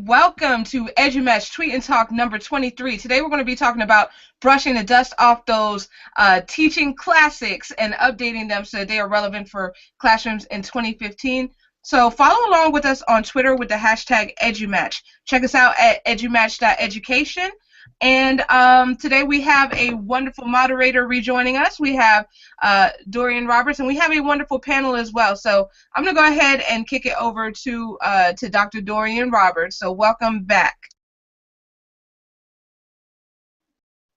Welcome to EduMatch Tweet and Talk number 23. Today we're going to be talking about brushing the dust off those teaching classics and updating them so that they are relevant for classrooms in 2015. So follow along with us on Twitter with the hashtag EduMatch. Check us out at edumatch.education. And today we have a wonderful moderator rejoining us. We have Dorian Roberts, and we have a wonderful panel as well. So I'm going to go ahead and kick it over to Dr. Dorian Roberts. So welcome back.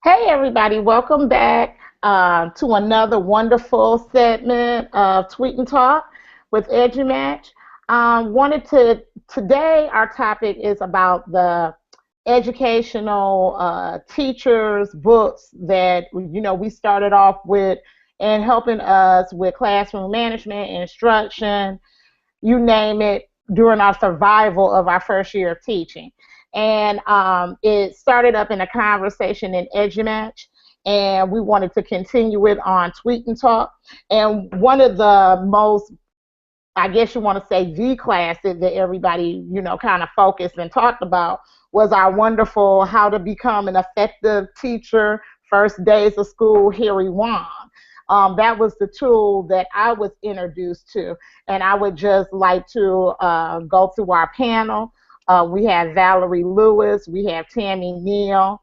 Hey everybody, welcome back to another wonderful segment of Tweet and Talk with EduMatch. Today our topic is about the educational teachers books that we started off with and helping us with classroom management, instruction, you name it, during our survival of our first year of teaching. And it started up in a conversation in EduMatch, and we wanted to continue it on Tweet and Talk. And one of the most, I guess you want to say, the classic that everybody kind of focused and talked about was our wonderful How to Become an Effective Teacher, First Days of School, Harry Wong. That was the tool that I was introduced to, and I would just like to go through our panel. We have Valerie Lewis, we have Tammy Neal,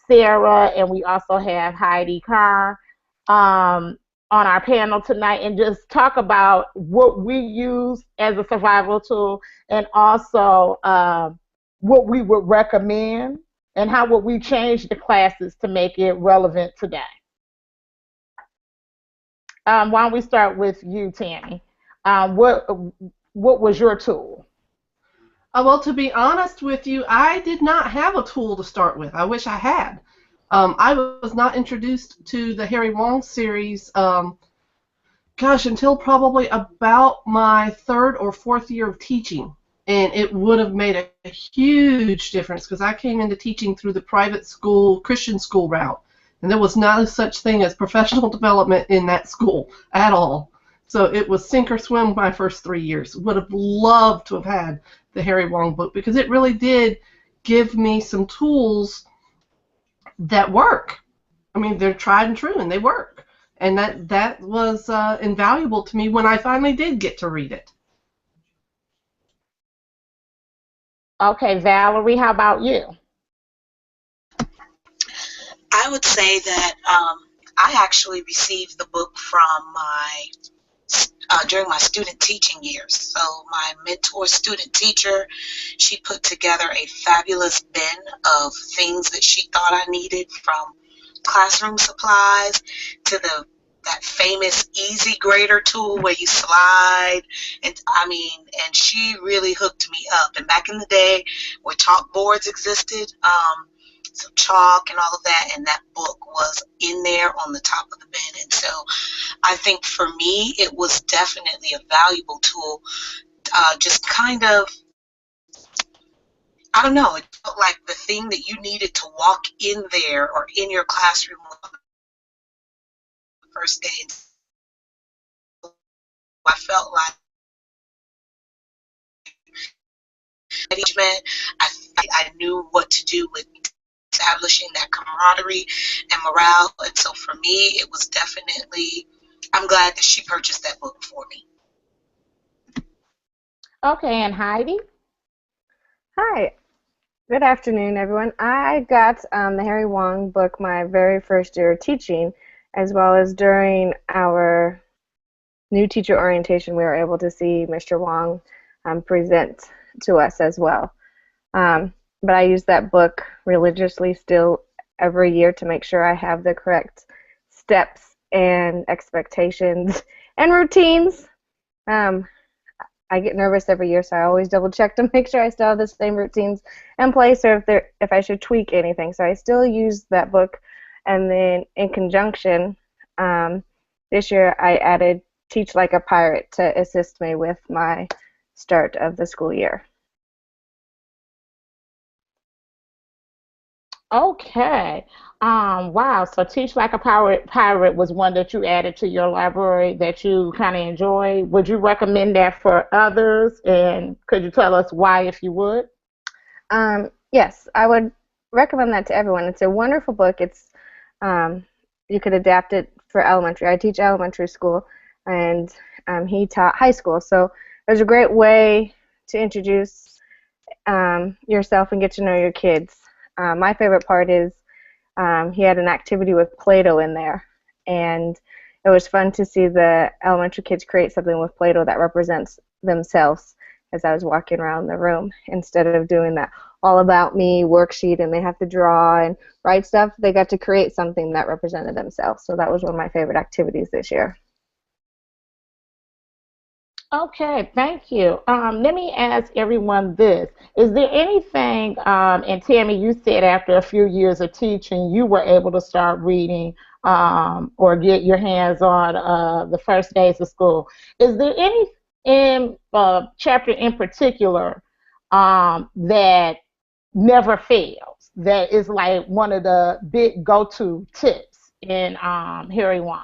Sarah, and we also have Heidi Carr on our panel tonight, and just talk about what we use as a survival tool, and also what we would recommend and how would we change the classes to make it relevant today. Why don't we start with you, Tammy? What was your tool? Well, to be honest with you, I did not have a tool to start with. I wish I had. I was not introduced to the Harry Wong series, until probably about my third or fourth year of teaching. And it would have made a huge difference because I came into teaching through the private school, Christian school route. And there was not such thing as professional development in that school at all. So it was sink or swim my first 3 years. Would have loved to have had the Harry Wong book because it really did give me some tools that work. I mean, they're tried and true and they work. And that was invaluable to me when I finally did get to read it. Okay, Valerie, how about you? I would say that I actually received the book from during my student teaching years. So my mentor student teacher, she put together a fabulous bin of things that she thought I needed, from classroom supplies to that famous easy grader tool where you slide, and she really hooked me up. And back in the day where chalkboards existed, so chalk and all of that, and that book was in there on the top of the bin. And so I think for me it was definitely a valuable tool, just kind of, I don't know, it felt like the thing that you needed to walk in there or in your classroom on the first day. I felt like I knew what to do with establishing that camaraderie and morale. And so for me, it was definitely, I'm glad that she purchased that book for me. Okay, and Heidi? Hi. Good afternoon, everyone. I got the Harry Wong book my very first year of teaching, as well as during our new teacher orientation, we were able to see Mr. Wong present to us as well. But I use that book religiously still every year to make sure I have the correct steps and expectations and routines. I get nervous every year, so I always double check to make sure I still have the same routines in place, or if I should tweak anything. So I still use that book, and then in conjunction, this year I added Teach Like a Pirate to assist me with my start of the school year. Okay. Wow. So Teach Like a Pirate was one that you added to your library that you kind of enjoy. Would you recommend that for others? And could you tell us why, if you would? Yes, I would recommend that to everyone. It's a wonderful book. It's you could adapt it for elementary. I teach elementary school, and he taught high school. So there's a great way to introduce yourself and get to know your kids. My favorite part is he had an activity with Play-Doh in there, and it was fun to see the elementary kids create something with Play-Doh that represents themselves as I was walking around the room, instead of doing that all about me worksheet and they have to draw and write stuff. They got to create something that represented themselves. So that was one of my favorite activities this year. Okay, thank you. Let me ask everyone this. Is there anything, and Tammy, you said after a few years of teaching, you were able to start reading or get your hands on the first days of school. Is there any chapter in particular that never fails, that is like one of the big go-to tips in Harry Wong?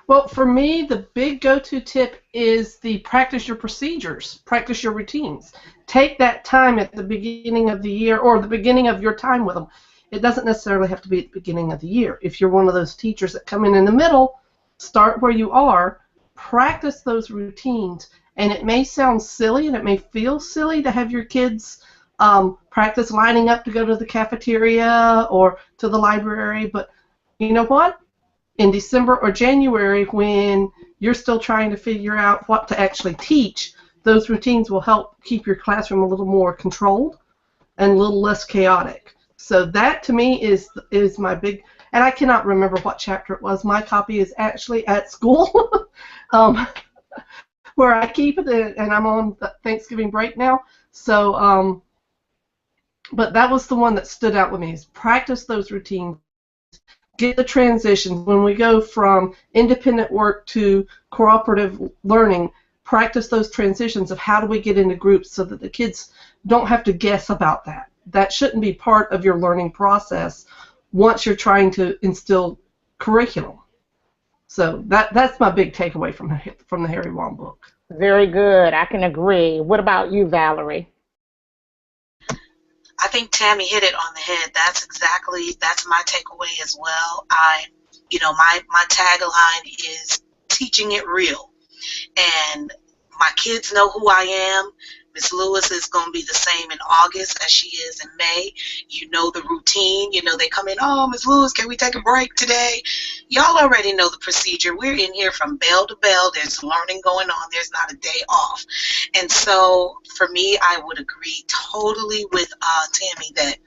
Well, for me, the big go-to tip is the practice your procedures, practice your routines. Take that time at the beginning of the year or the beginning of your time with them. It doesn't necessarily have to be at the beginning of the year. If you're one of those teachers that come in the middle, start where you are, practice those routines. And it may sound silly and it may feel silly to have your kids practice lining up to go to the cafeteria or to the library, but you know what? In December or January, when you're still trying to figure out what to actually teach, those routines will help keep your classroom a little more controlled and a little less chaotic. So that, to me, is my big, and I cannot remember what chapter it was. My copy is actually at school, where I keep it, and I'm on Thanksgiving break now. So, but that was the one that stood out with me, is practice those routines. Get the transitions. When we go from independent work to cooperative learning, practice those transitions of how do we get into groups so that the kids don't have to guess about that. That shouldn't be part of your learning process once you're trying to instill curriculum. So that's my big takeaway from the Harry Wong book. Very good. I can agree. What about you, Valerie? I think Tammy hit it on the head. That's my takeaway as well. My tagline is teaching it real. And my kids know who I am. Miss Lewis is going to be the same in August as she is in May. You know the routine. You know they come in, oh, Miss Lewis, can we take a break today? Y'all already know the procedure. We're in here from bell to bell. There's learning going on. There's not a day off. And so for me, I would agree totally with Tammy that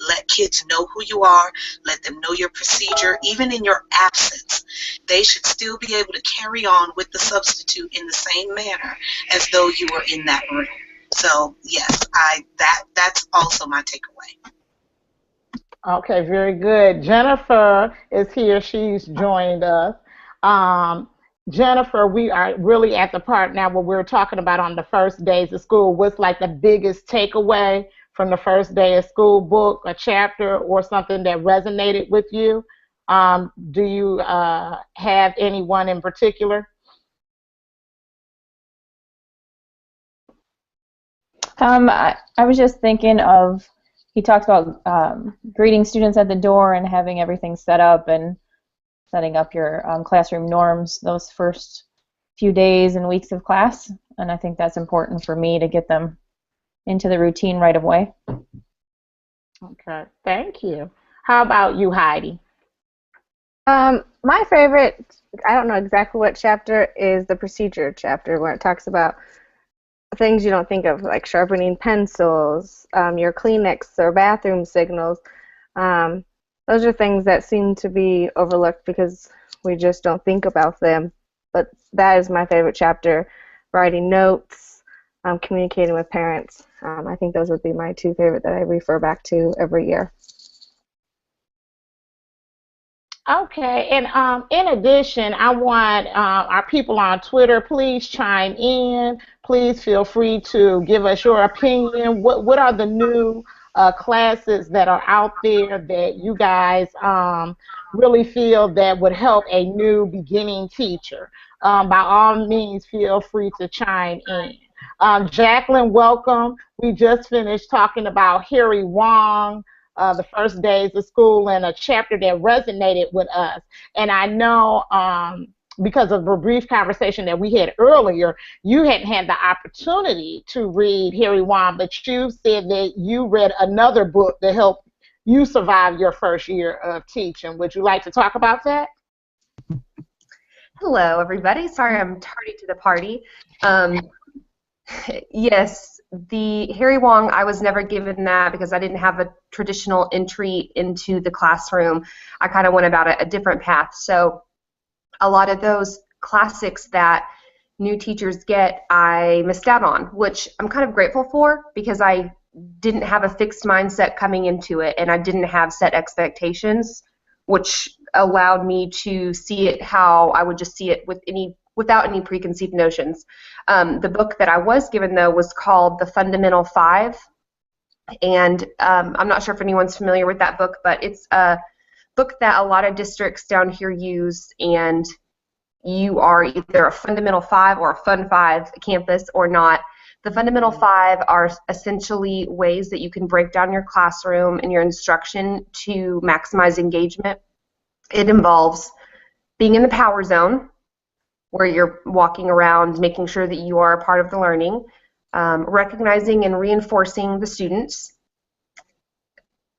let kids know who you are. Let them know your procedure. Even in your absence, they should still be able to carry on with the substitute in the same manner as though you were in that room. So yes, that's also my takeaway. Okay, very good. Jennifer is here. She's joined us. Jennifer, we are really at the part now where we're talking about on the first days of school. What's like the biggest takeaway from the first day of school book, a chapter, or something that resonated with you? Do you have anyone in particular? I was just thinking of, he talked about greeting students at the door and having everything set up and setting up your classroom norms those first few days and weeks of class. And I think that's important for me to get them into the routine right away. Okay, thank you. How about you, Heidi? My favorite, I don't know exactly what chapter, is the procedure chapter, where it talks about things you don't think of, like sharpening pencils, your Kleenex or bathroom signals. Those are things that seem to be overlooked because we just don't think about them. But that is my favorite chapter. Writing notes, communicating with parents. I think those would be my two favorite that I refer back to every year. Okay, and in addition, I want our people on Twitter, please chime in. Please feel free to give us your opinion. What are the new classes that are out there that you guys really feel that would help a new beginning teacher? By all means, feel free to chime in. Jacqueline, welcome. We just finished talking about Harry Wong, the first days of school, and a chapter that resonated with us. And I know because of a brief conversation that we had earlier, you hadn't had the opportunity to read Harry Wong, but you said that you read another book that helped you survive your first year of teaching. Would you like to talk about that? Hello, everybody. Sorry I'm tardy to the party. Yes, the Harry Wong, I was never given that because I didn't have a traditional entry into the classroom. I kind of went about a different path. So a lot of those classics that new teachers get, I missed out on, which I'm kind of grateful for because I didn't have a fixed mindset coming into it, and I didn't have set expectations, which allowed me to see it how I would just see it without any preconceived notions. The book that I was given, though, was called The Fundamental Five, and I'm not sure if anyone's familiar with that book, but it's a book that a lot of districts down here use, and you are either a Fundamental Five or a Fun Five campus or not. The Fundamental Five are essentially ways that you can break down your classroom and your instruction to maximize engagement. It involves being in the power zone, where you're walking around making sure that you are a part of the learning, recognizing and reinforcing the students,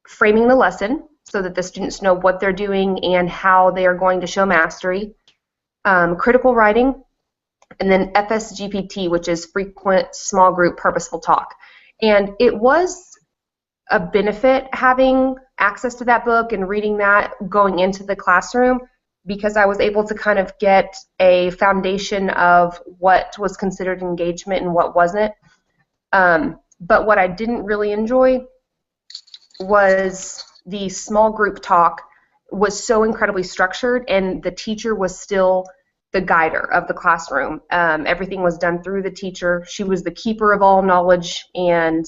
framing the lesson so that the students know what they're doing and how they are going to show mastery, critical writing, and then FSGPT, which is frequent small group purposeful talk. And it was a benefit having access to that book and reading that going into the classroom, because I was able to kind of get a foundation of what was considered engagement and what wasn't. But what I didn't really enjoy was the small group talk was so incredibly structured, and the teacher was still the guider of the classroom. Everything was done through the teacher. She was the keeper of all knowledge and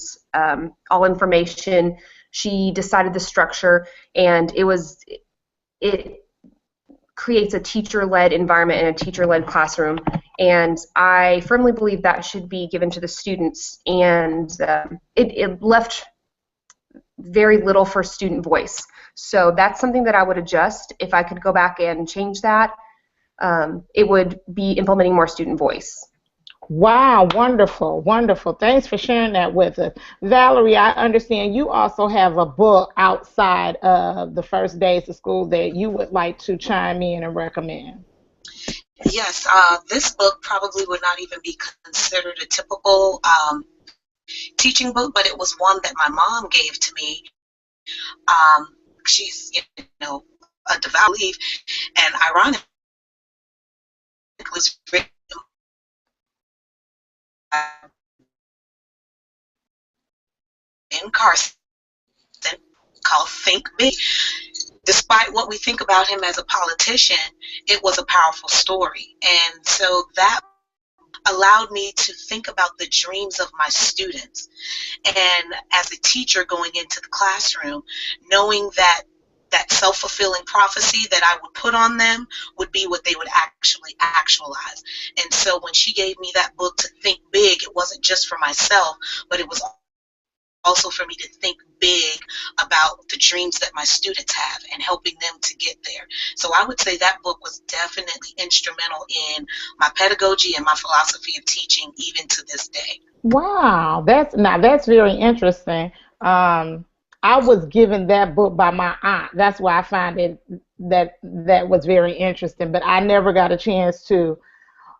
all information. She decided the structure, and it creates a teacher-led environment and a teacher-led classroom. And I firmly believe that should be given to the students. And it left very little for student voice. So that's something that I would adjust. If I could go back and change that, it would be implementing more student voice. Wow, wonderful, wonderful. Thanks for sharing that with us. Valerie, I understand you also have a book outside of the first days of school that you would like to chime in and recommend. Yes, this book probably would not even be considered a typical teaching book, but it was one that my mom gave to me. She's, a devout believer, and ironically, it was written in Carson, called Think Big. Despite what we think about him as a politician, it was a powerful story. And so that allowed me to think about the dreams of my students. And as a teacher going into the classroom, knowing that that self-fulfilling prophecy that I would put on them would be what they would actually actualize. And so when she gave me that book to think big, it wasn't just for myself, but it was also for me to think big about the dreams that my students have and helping them to get there. So I would say that book was definitely instrumental in my pedagogy and my philosophy of teaching even to this day. Wow, that's very interesting. I was given that book by my aunt. That's why I find it that was very interesting, but I never got a chance to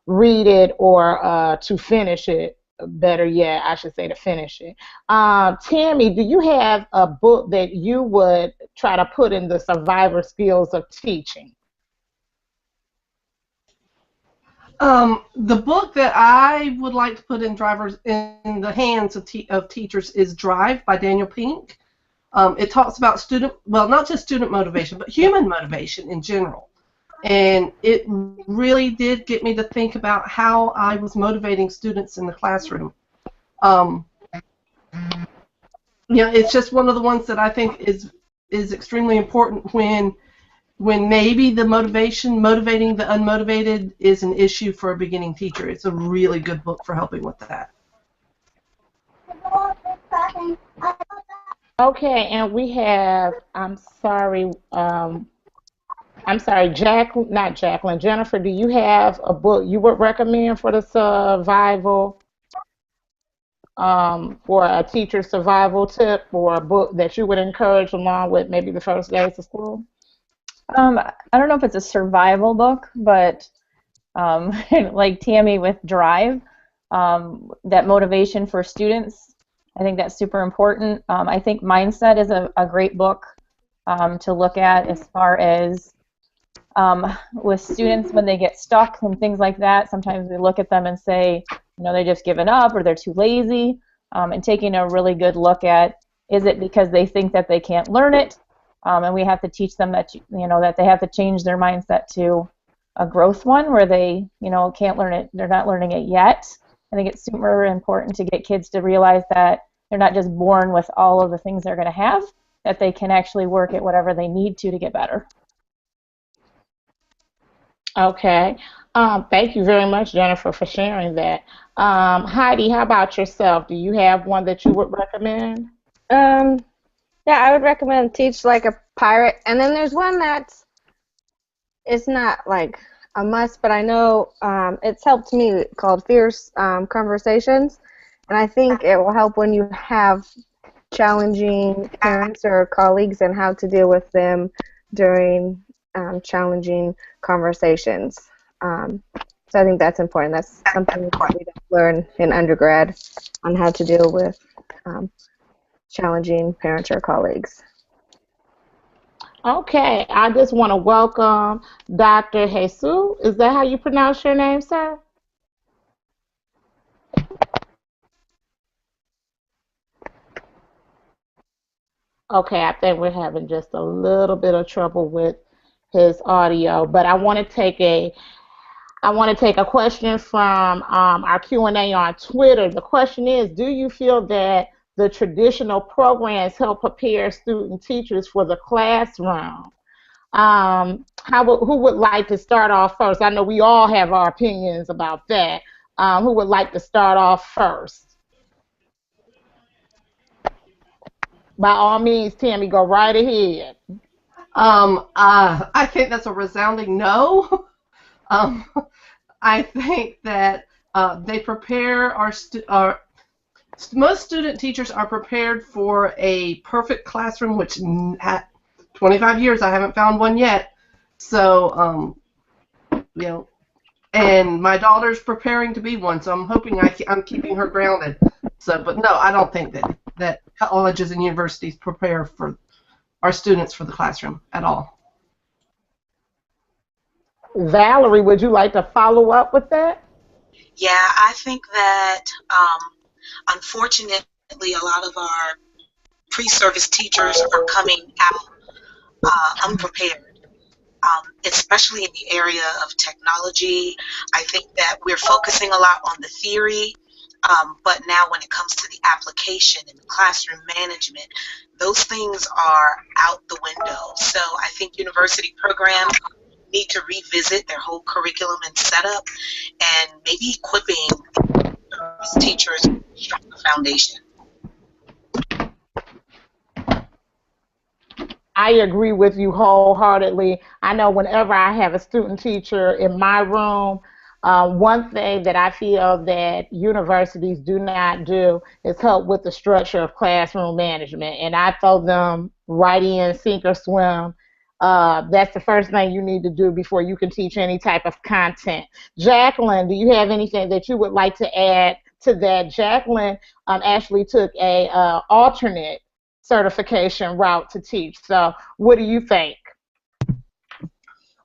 read it or to finish it. Better yet, I should say to finish it. Tammy, do you have a book that you would try to put in the survivor skills of teaching? The book that I would like to put in the hands of teachers is Drive by Daniel Pink. It talks about not just student motivation, but human motivation in general. And it really did get me to think about how I was motivating students in the classroom. It's just one of the ones that I think is extremely important when maybe the motivating the unmotivated is an issue for a beginning teacher. It's a really good book for helping with that. Okay, and we have, I'm sorry, not Jacqueline, Jennifer, do you have a book you would recommend for the survival, for a teacher survival tip, or a book that you would encourage along with maybe the first days of school? I don't know if it's a survival book, but like Tammy with Drive, that motivation for students, I think that's super important. I think Mindset is a great book to look at as far as with students when they get stuck and things like that. Sometimes we look at them and say, you know, they're just giving up or they're too lazy, and taking a really good look at, is it because they think that they can't learn it? And we have to teach them that, you know, that they have to change their mindset to a growth one where they, you know, can't learn it, they're not learning it yet. I think it's super important to get kids to realize that they're not just born with all of the things they're going to have, that they can actually work at whatever they need to get better. Okay. Thank you very much, Jennifer, for sharing that. Heidi, how about yourself? Do you have one that you would recommend? Um, yeah, I would recommend Teach Like a Pirate. And then there's one that's it's not like a must, but I know it's helped me, called Fierce Conversations. And I think it will help when you have challenging parents or colleagues and how to deal with them during challenging conversations. So I think that's important. That's something that we don't learn in undergrad on how to deal with challenging parents or colleagues. Okay, I just want to welcome Dr. Jesus. Is that how you pronounce your name, sir? Okay, I think we're having just a little bit of trouble with his audio, but I want to take a question from our Q&A on Twitter. The question is, do you feel that the traditional programs help prepare student teachers for the classroom? Who would like to start off first? I know we all have our opinions about that. Who would like to start off first? By all means, Tammy, go right ahead. I think that's a resounding no. I think that they prepare most student teachers are prepared for a perfect classroom, which at 25 years I haven't found one yet. So, you know, and my daughter's preparing to be one, so I'm hoping I'm keeping her grounded. So, but no, I don't think that colleges and universities prepare for our students for the classroom at all. Valerie, would you like to follow up with that? Yeah, I think that unfortunately a lot of our pre-service teachers are coming out unprepared. Especially in the area of technology. I think that we're focusing a lot on the theory, but now when it comes to the application and the classroom management, those things are out the window. So I think university programs need to revisit their whole curriculum and setup, and maybe equipping teachers with a stronger foundation. I agree with you wholeheartedly. I know whenever I have a student teacher in my room, one thing that I feel that universities do not do is help with the structure of classroom management. And I throw them right in, sink or swim. That's the first thing you need to do before you can teach any type of content. Jacqueline, do you have anything that you would like to add to that? Jacqueline actually took a alternate certification route to teach. So what do you think?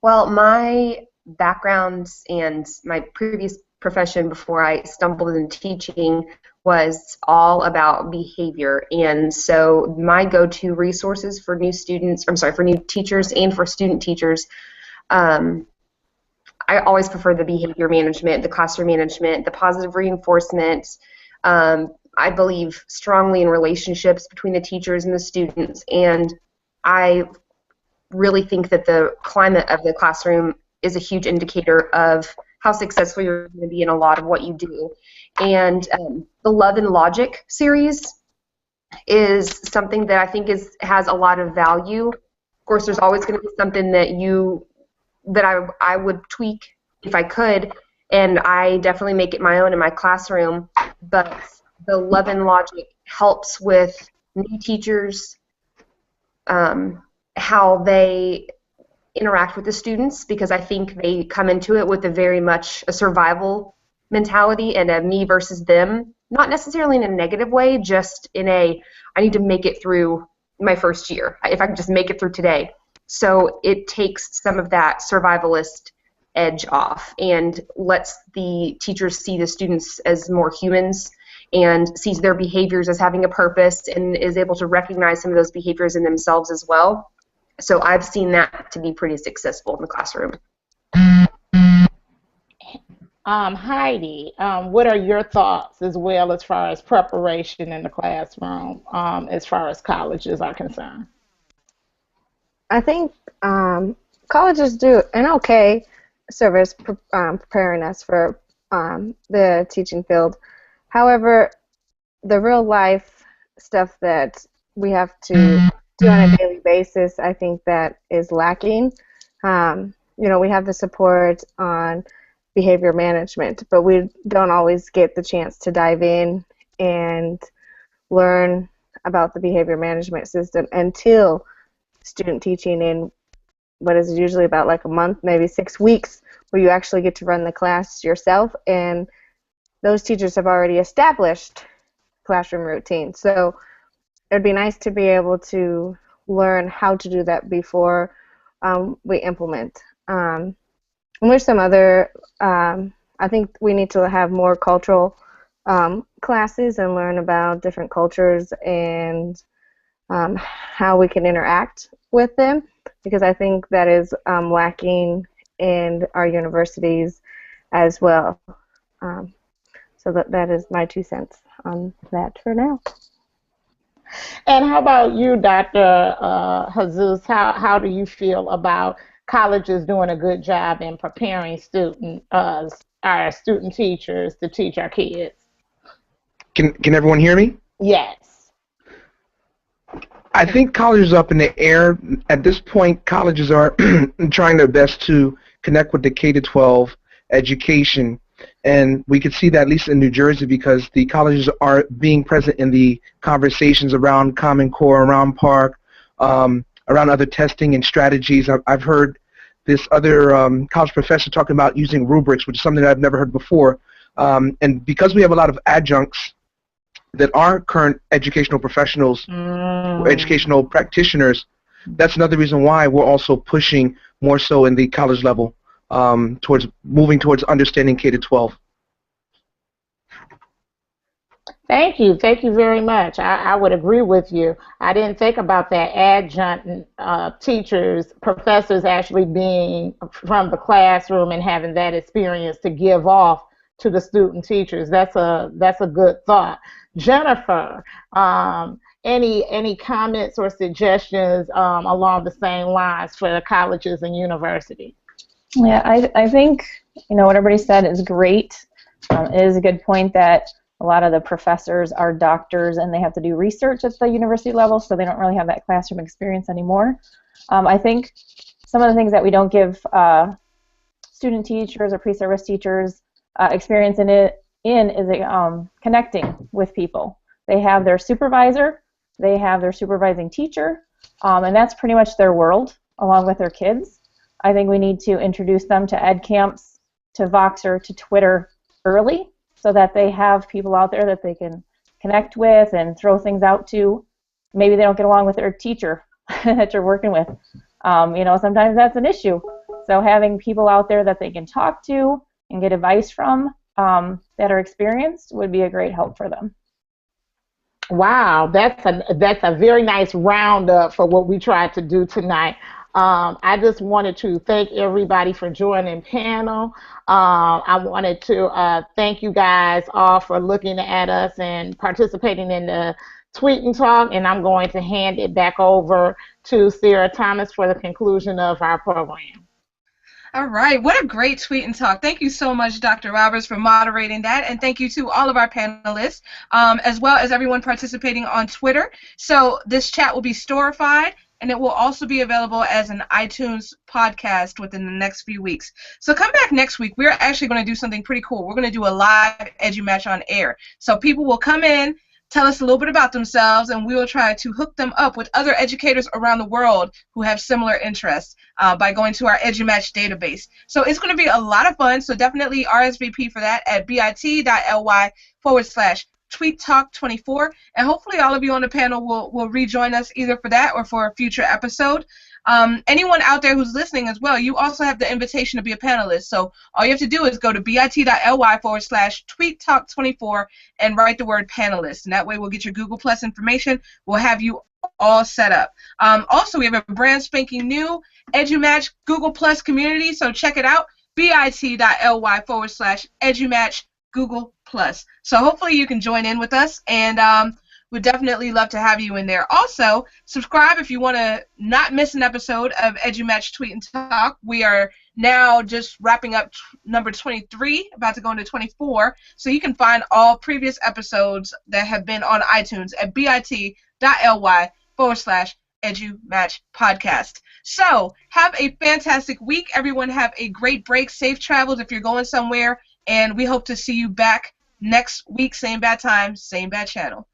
Well, my background and my previous profession before I stumbled into teaching was all about behavior. And so my go-to resources for new teachers and for student teachers, I always prefer the behavior management, the classroom management, the positive reinforcement. I believe strongly in relationships between the teachers and the students, and I really think that the climate of the classroom is a huge indicator of how successful you're going to be in a lot of what you do. And the Love and Logic series is something that I think has a lot of value. Of course, there's always going to be something that I would tweak if I could, and I definitely make it my own in my classroom. But the Love and Logic helps with new teachers, how they interact with the students, because I think they come into it with very much a survival mentality and a me versus them, not necessarily in a negative way, just in a I need to make it through my first year, if I can just make it through today. So it takes some of that survivalist edge off and lets the teachers see the students as more humans and sees their behaviors as having a purpose and is able to recognize some of those behaviors in themselves as well. So I've seen that to be pretty successful in the classroom. Heidi, what are your thoughts as well as far as preparation in the classroom as far as colleges are concerned? I think colleges do an okay service preparing us for the teaching field. However, the real life stuff that we have to do on a daily basis, I think that is lacking. We have the support on behavior management, but we don't always get the chance to dive in and learn about the behavior management system until student teaching in what is usually about like a month, maybe 6 weeks, where you actually get to run the class yourself, and those teachers have already established classroom routines. So it would be nice to be able to learn how to do that before we implement. And there's some other, I think we need to have more cultural classes and learn about different cultures and how we can interact with them, because I think that is lacking in our universities as well. So that is my 2 cents on that for now. And how about you, Dr. Jesus? How do you feel about colleges doing a good job in preparing our student teachers to teach our kids? Can everyone hear me? Yes. I think colleges are up in the air. At this point, colleges are trying their best to connect with the K-12 education. And we could see that at least in New Jersey, because the colleges are being present in the conversations around Common Core, around Park, around other testing and strategies. I've heard this other college professor talking about using rubrics, which is something that I've never heard before. And because we have a lot of adjuncts that are current educational professionals, or educational practitioners, that's another reason why we're also pushing more so in the college level towards moving towards understanding K-12. Thank you very much. I would agree with you. I didn't think about that adjunct teachers, professors actually being from the classroom and having that experience to give off to the student teachers. That's a good thought. Jennifer, any comments or suggestions along the same lines for the colleges and universities? Yeah, I think what everybody said is great. It is a good point that a lot of the professors are doctors and they have to do research at the university level, so they don't really have that classroom experience anymore. I think some of the things that we don't give student teachers or pre-service teachers experience is connecting with people. They have their supervisor, they have their supervising teacher, and that's pretty much their world along with their kids. I think we need to introduce them to ed camps, to Voxer, to Twitter early, so that they have people out there that they can connect with and throw things out to. Maybe they don't get along with their teacher that you're working with. Sometimes that's an issue. So having people out there that they can talk to and get advice from that are experienced would be a great help for them. Wow, that's a very nice roundup for what we tried to do tonight. I just wanted to thank everybody for joining panel. I wanted to thank you guys all for looking at us and participating in the Tweet and Talk, and I'm going to hand it back over to Sarah Thomas for the conclusion of our program. All right, what a great tweet and talk. Thank you so much, Dr. Roberts, for moderating that, and thank you to all of our panelists, as well as everyone participating on Twitter. So this chat will be storified, and it will also be available as an iTunes podcast within the next few weeks. So come back next week. We're actually going to do something pretty cool. We're going to do a live EduMatch on air. So people will come in, tell us a little bit about themselves, and we will try to hook them up with other educators around the world who have similar interests by going to our EduMatch database. So it's going to be a lot of fun, so definitely RSVP for that at bit.ly/tweettalk24, and hopefully all of you on the panel will rejoin us either for that or for a future episode. Anyone out there who's listening as well, you also have the invitation to be a panelist. So all you have to do is go to bit.ly/tweettalk24 and write the word panelist. And that way we'll get your Google Plus information. We'll have you all set up. Also, we have a brand spanking new EduMatch Google Plus community. So check it out, bit.ly/EduMatch Google Plus. So hopefully you can join in with us, and we'd definitely love to have you in there. Also, subscribe if you want to not miss an episode of EduMatch Tweet and Talk. We are now just wrapping up number 23, about to go into 24. So you can find all previous episodes that have been on iTunes at bit.ly/EduMatch podcast. So have a fantastic week. Everyone have a great break. Safe travels if you're going somewhere. And we hope to see you back next week. Same bad time, same bad channel.